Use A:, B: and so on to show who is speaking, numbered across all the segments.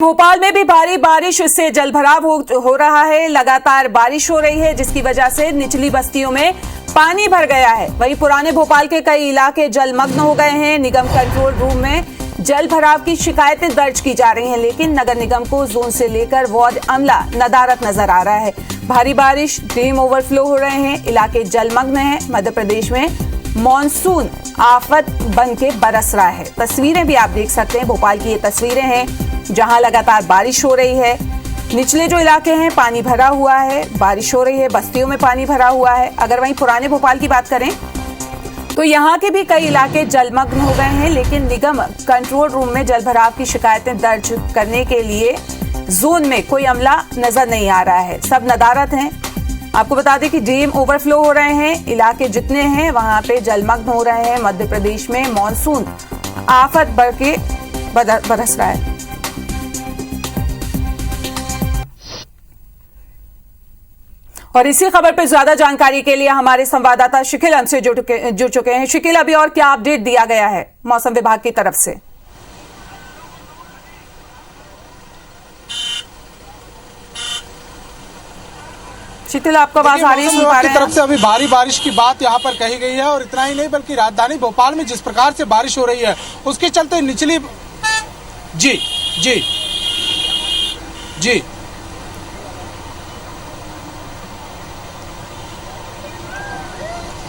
A: भोपाल में भी भारी बारिश से जलभराव हो रहा है। लगातार बारिश हो रही है जिसकी वजह से निचली बस्तियों में पानी भर गया है। वहीं पुराने भोपाल के कई इलाके जलमग्न हो गए हैं। निगम कंट्रोल रूम में जलभराव की शिकायतें दर्ज की जा रही हैं, लेकिन नगर निगम को जोन से लेकर वार्ड अमला नदारत नजर आ रहा है। भारी बारिश, ड्रेन ओवरफ्लो हो रहे हैं, इलाके जलमग्न हैं। मध्य प्रदेश में मानसून आफत बन के बरस रहा है। तस्वीरें भी आप देख सकते हैं, भोपाल की ये तस्वीरें हैं जहां लगातार बारिश हो रही है। निचले जो इलाके हैं पानी भरा हुआ है, बारिश हो रही है, बस्तियों में पानी भरा हुआ है। अगर वहीं पुराने भोपाल की बात करें तो यहाँ के भी कई इलाके जलमग्न हो गए हैं, लेकिन निगम कंट्रोल रूम में जलभराव की शिकायतें दर्ज करने के लिए जोन में कोई अमला नजर नहीं आ रहा है। सब नदारत हैं। आपको बता दें कि डैम ओवरफ्लो हो रहे हैं, इलाके जितने हैं वहां पे जलमग्न हो रहे हैं। मध्य प्रदेश में मानसून आफत बढ़ के बरस रहा है। और इसी खबर पर ज्यादा जानकारी के लिए हमारे संवाददाता शिकिल हमसे जुड़ चुके हैं। शिकिल, अभी और क्या अपडेट दिया गया है मौसम विभाग की तरफ से? शिकिल, आपको आवाज आ रही है? सुन पा रहे हैं?
B: तरफ से अभी भारी बारिश की बात यहाँ पर कही गई है, और इतना ही नहीं बल्कि राजधानी भोपाल में जिस प्रकार से बारिश हो रही है उसके चलते निचली जी जी जी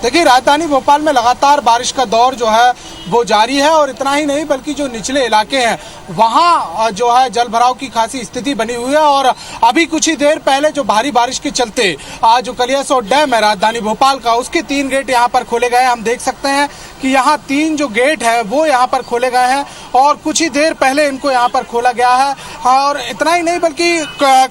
B: देखिए, राजधानी भोपाल में लगातार बारिश का दौर जो है वो जारी है, और इतना ही नहीं बल्कि जो निचले इलाके हैं वहां जो है जलभराव की खासी स्थिति बनी हुई है। और अभी कुछ ही देर पहले जो भारी बारिश के चलते आज जो कलियासोत डैम है राजधानी भोपाल का, उसके 3 गेट यहां पर खोले गए हैं। हम देख सकते हैं कि यहाँ 3 जो गेट है वो यहाँ पर खोले गए हैं, और कुछ ही देर पहले इनको यहाँ पर खोला गया है। और इतना ही नहीं बल्कि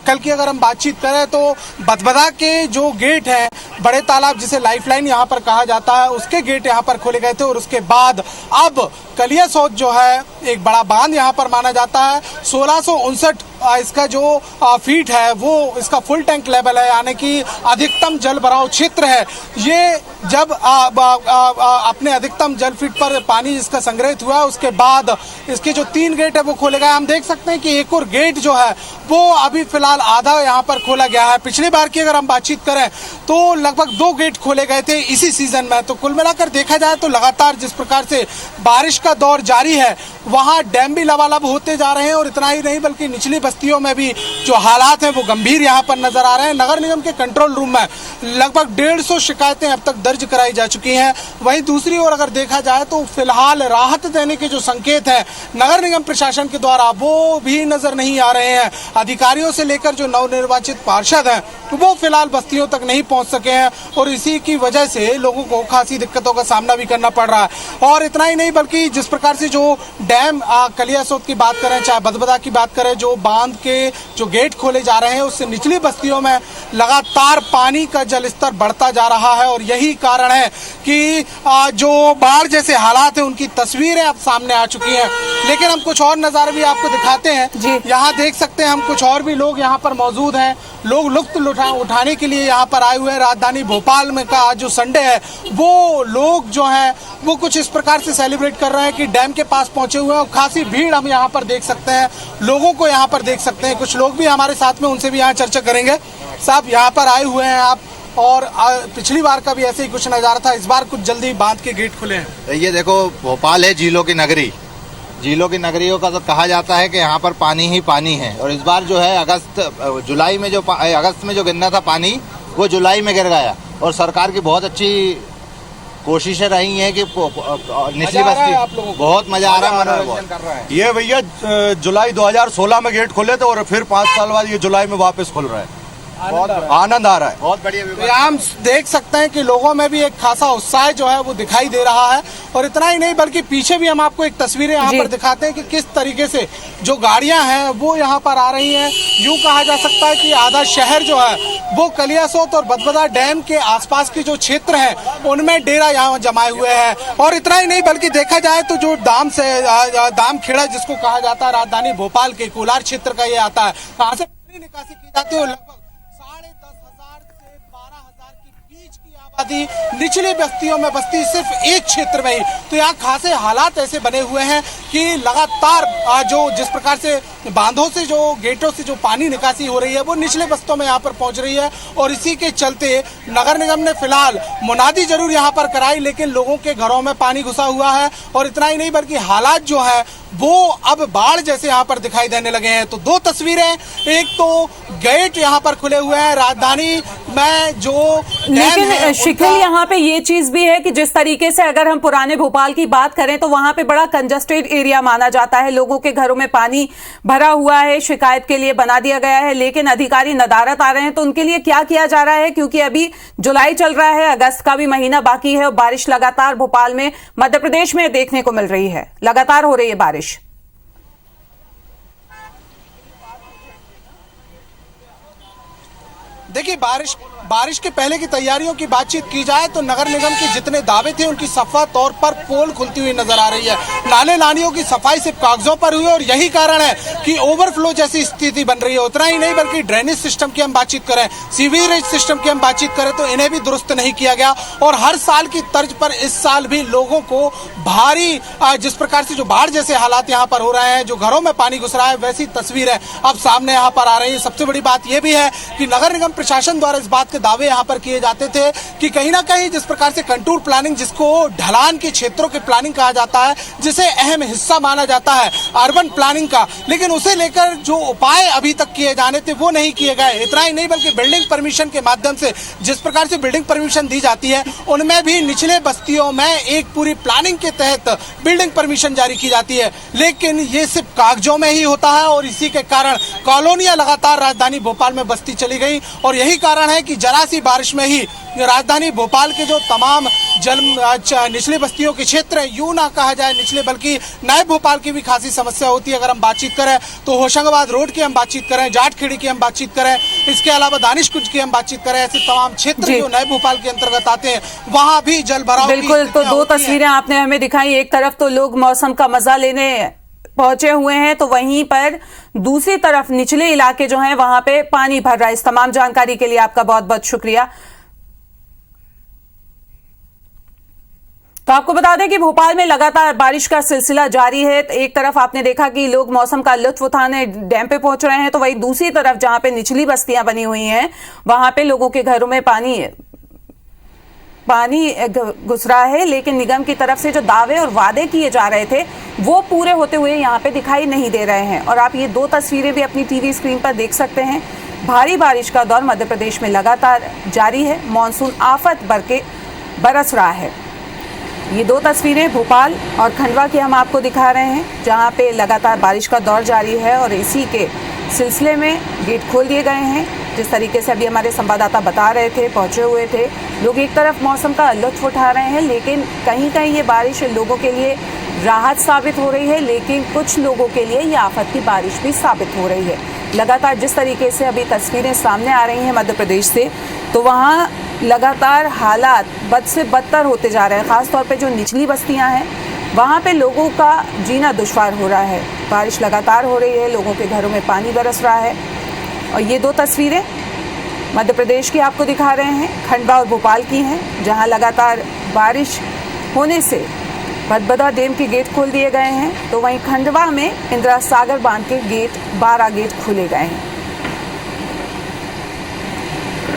B: कल की अगर हम बातचीत करें तो बदबदा के जो गेट है, बड़े तालाब जिसे लाइफलाइन यहाँ पर कहा जाता है, उसके गेट यहाँ पर खोले गए थे। और उसके बाद अब कलियासोत जो है एक बड़ा बांध यहाँ पर माना जाता है। 1659 इसका जो फीट है वो इसका फुल टैंक लेवल है, यानी कि अधिकतम जल भराव क्षेत्र है। ये जब अपने अधिकतम जल फीट पर पानी इसका संग्रहित हुआ, उसके बाद इसके जो 3 गेट है वो खोले गए। हम देख सकते हैं कि एक और गेट जो है वो अभी फिलहाल आधा यहाँ पर खोला गया है। पिछली बार की अगर हम बातचीत करें तो लगभग 2 गेट खोले गए थे इसी सीजन में। तो कुल मिलाकर देखा जाए तो लगातार जिस प्रकार से बारिश का दौर जारी है वहाँ डैम भी लबालब होते जा रहे हैं, और इतना ही नहीं बल्कि निचली बस्तियों में भी जो हालात हैं वो गंभीर यहाँ पर नजर आ रहे हैं। नगर निगम के कंट्रोल रूम में लगभग 150 शिकायतें अब तक दर्ज कराई जा चुकी हैं। वहीं दूसरी ओर अगर देखा जाए तो फिलहाल राहत देने के जो संकेत हैं नगर निगम प्रशासन के द्वारा वो भी नजर नहीं आ रहे हैं। अधिकारियों से लेकर जो नवनिर्वाचित पार्षद हैं वो फिलहाल बस्तियों तक नहीं पहुंच सके हैं, और इसी की वजह से लोगों को खासी दिक्कतों का सामना भी करना पड़ रहा है। और इतना ही नहीं बल्कि जिस प्रकार से जो डैम कलियासोत की बात करें, चाहे बदबदा की बात करें, जो बांध के जो गेट खोले जा रहे हैं उससे निचली बस्तियों में लगातार पानी का जलस्तर बढ़ता जा रहा है। और यही कारण है कि जो बाढ़ जैसे हालात हैं उनकी तस्वीरें अब सामने आ चुकी हैं। लेकिन हम कुछ और नजारे भी आपको दिखाते हैं। यहाँ देख सकते हैं हम कुछ और भी लोग यहाँ पर मौजूद हैं। लोग लुत्फ उठाने के लिए यहाँ पर आए हुए हैं। राजधानी भोपाल में का जो संडे है वो लोग जो हैं वो कुछ इस प्रकार से सेलिब्रेट कर रहे हैं कि डैम के पास पहुंचे हुए हैं। और खासी भीड़ हम यहाँ पर देख सकते हैं, लोगों को यहाँ पर देख सकते हैं। कुछ लोग भी हमारे साथ में, उनसे भी यहाँ चर्चा करेंगे। साहब, यहाँ पर आए हुए हैं आप, और पिछली बार का भी ऐसे ही कुछ नजारा था, इस बार कुछ जल्दी बांध के गेट खुले हैं।
C: ये देखो, भोपाल है झीलों की नगरी। झीलों की नगरियों का तो कहा जाता है कि यहाँ पर पानी ही पानी है। और इस बार जो है जुलाई में अगस्त में जो गिरना था पानी, वो जुलाई में गिर गया। और सरकार की बहुत अच्छी कोशिशें रही हैं कि निचली बस्ती बहुत मजा आ रहा है।
D: ये भैया जुलाई 2016 में गेट खोले थे, और फिर 5 साल बाद ये जुलाई में वापस खुल रहा है। बहुत आनंद आ रहा है, बहुत बढ़िया।
B: तो हम देख सकते हैं कि लोगों में भी एक खासा उत्साह जो है वो दिखाई दे रहा है। और इतना ही नहीं बल्कि पीछे भी हम आपको एक तस्वीरें यहाँ पर दिखाते हैं कि किस तरीके से जो गाड़ियां हैं वो यहाँ पर आ रही हैं। यूं कहा जा सकता है कि आधा शहर जो है वो कलियासोत और बदबदा डैम के आसपास के जो क्षेत्र हैं उनमें डेरा यहाँ जमाए हुए हैं। और इतना ही नहीं बल्कि देखा जाए तो जो दाम खेड़ा जिसको कहा जाता है राजधानी भोपाल के कोलार क्षेत्र का ये आता है, वहाँ से पानी निकासी की जाती है। लगभग 10,500 से 12,000 के बीच की निचली बस्तियों में बस्ती सिर्फ एक क्षेत्र में ही, तो यहाँ खासे हालात ऐसे बने हुए हैं कि लगातार जो जिस प्रकार से बांधों से जो गेटों से जो पानी निकासी हो रही है वो निचले बस्तियों में यहाँ पर पहुंच रही है। और इसी के चलते नगर निगम ने फिलहाल मुनादी जरूर यहाँ पर कराई, लेकिन लोगों के घरों में पानी घुसा हुआ है। और इतना ही नहीं बल्कि हालात जो है वो अब बाढ़ जैसे यहाँ पर दिखाई देने लगे हैं। तो दो तस्वीरें, एक तो गेट यहाँ पर खुले हुए हैं राजधानी में जो,
A: लेकिन शिखिल यहाँ पे ये चीज भी है कि जिस तरीके से अगर हम पुराने भोपाल की बात करें तो वहां पे बड़ा कंजस्टेड एरिया माना जाता है, लोगों के घरों में पानी भरा हुआ है, शिकायत के लिए बना दिया गया है, लेकिन अधिकारी नदारत आ रहे हैं। तो उनके लिए क्या किया जा रहा है, क्योंकि अभी जुलाई चल रहा है, अगस्त का भी महीना बाकी है और बारिश लगातार भोपाल में, मध्य प्रदेश में देखने को मिल रही है, लगातार हो रही है बारिश।
B: देखिए, बारिश के पहले की तैयारियों की बातचीत की जाए तो नगर निगम के जितने दावे थे उनकी सफा तौर पर पोल खुलती हुई नजर आ रही है। नाले नालियों की सफाई सिर्फ कागजों पर हुई और यही कारण है कि ओवरफ्लो जैसी स्थिति बन रही है। उतना ही नहीं बल्कि ड्रेनेज सिस्टम की हम बातचीत करें, सीवरेज सिस्टम की हम बातचीत करें तो इन्हें भी दुरुस्त नहीं किया गया। और हर साल की तर्ज पर इस साल भी लोगों को भारी जिस प्रकार से जो बाढ़ जैसे हालात यहाँ पर हो रहे हैं, जो घरों में पानी घुस रहा है, वैसी तस्वीरें अब सामने यहाँ पर आ रही है। सबसे बड़ी बात यह भी है कि नगर निगम प्रशासन द्वारा इस बात के दावे यहाँ पर किए जाते थे कि कहीं ना कहीं जिस प्रकार से कंटूर प्लानिंग, जिसको ढलान के क्षेत्रों की प्लानिंग कहा जाता है, जिसे अहम हिस्सा माना जाता है अर्बन प्लानिंग का, लेकिन उसे लेकर जो उपाय अभी तक किए जाने थे वो नहीं किए गए। इतना ही नहीं बल्कि बिल्डिंग परमिशन के माध्यम से जिस प्रकार से बिल्डिंग परमिशन दी जाती है उनमें भी निचले बस्तियों में एक पूरी प्लानिंग के तहत बिल्डिंग परमिशन जारी की जाती है, लेकिन ये सिर्फ कागजों में ही होता है। और इसी के कारण कॉलोनियां लगातार राजधानी भोपाल में बस्ती चली गई और यही कारण है कि जरा सी बारिश में ही राजधानी भोपाल के जो तमाम निचली बस्तियों के क्षेत्र हैं, यूं ना कहा जाए निचले बल्कि नए भोपाल की भी खासी समस्या होती है। अगर हम बातचीत करें तो होशंगाबाद रोड की हम बातचीत करें, जाटखेड़ी की हम बातचीत करें, इसके अलावा दानिशकुंज की हम बातचीत करें, ऐसे तमाम क्षेत्र जो नए भोपाल के अंतर्गत आते हैं वहां भी जल भराव।
A: बिल्कुल, तो दो तस्वीरें आपने हमें दिखाई, एक तरफ तो लोग मौसम का मजा लेने पहुंचे हुए हैं तो वहीं पर दूसरी तरफ निचले इलाके जो हैं वहां पे पानी भर रहा है। इस तमाम जानकारी के लिए आपका बहुत बहुत शुक्रिया। तो आपको बता दें कि भोपाल में लगातार बारिश का सिलसिला जारी है। एक तरफ आपने देखा कि लोग मौसम का लुत्फ उठाने डैम पे पहुंच रहे हैं, तो वहीं दूसरी तरफ जहां पे निचली बस्तियां बनी हुई हैं वहां पे लोगों के घरों में पानी घुस रहा है, लेकिन निगम की तरफ से जो दावे और वादे किए जा रहे थे वो पूरे होते हुए यहाँ पे दिखाई नहीं दे रहे हैं। और आप ये दो तस्वीरें भी अपनी टीवी स्क्रीन पर देख सकते हैं। भारी बारिश का दौर मध्य प्रदेश में लगातार जारी है, मानसून आफत भर के बरस रहा है। ये दो तस्वीरें भोपाल और खंडवा की हम आपको दिखा रहे हैं जहाँ पे लगातार बारिश का दौर जारी है और इसी के सिलसिले में गेट खोल दिए गए हैं। जिस तरीके से अभी हमारे संवाददाता बता रहे थे, पहुंचे हुए थे लोग, एक तरफ मौसम का लुत्फ उठा रहे हैं, लेकिन कहीं कहीं ये बारिश लोगों के लिए राहत साबित हो रही है, लेकिन कुछ लोगों के लिए ये आफत की बारिश भी साबित हो रही है। लगातार जिस तरीके से अभी तस्वीरें सामने आ रही हैं मध्य प्रदेश से, तो वहाँ लगातार हालात बद से बदतर होते जा रहे हैं। ख़ासतौर पे जो निचली बस्तियाँ हैं वहाँ पे लोगों का जीना दुश्वार हो रहा है। बारिश लगातार हो रही है, लोगों के घरों में पानी बरस रहा है। और ये दो तस्वीरें मध्य प्रदेश की आपको दिखा रहे हैं, खंडवा और भोपाल की हैं, जहां लगातार बारिश होने से भदभदा डैम के गेट खोल दिए गए हैं, तो वहीं खंडवा में इंदिरा सागर बांध के 12 गेट खोले गए हैं।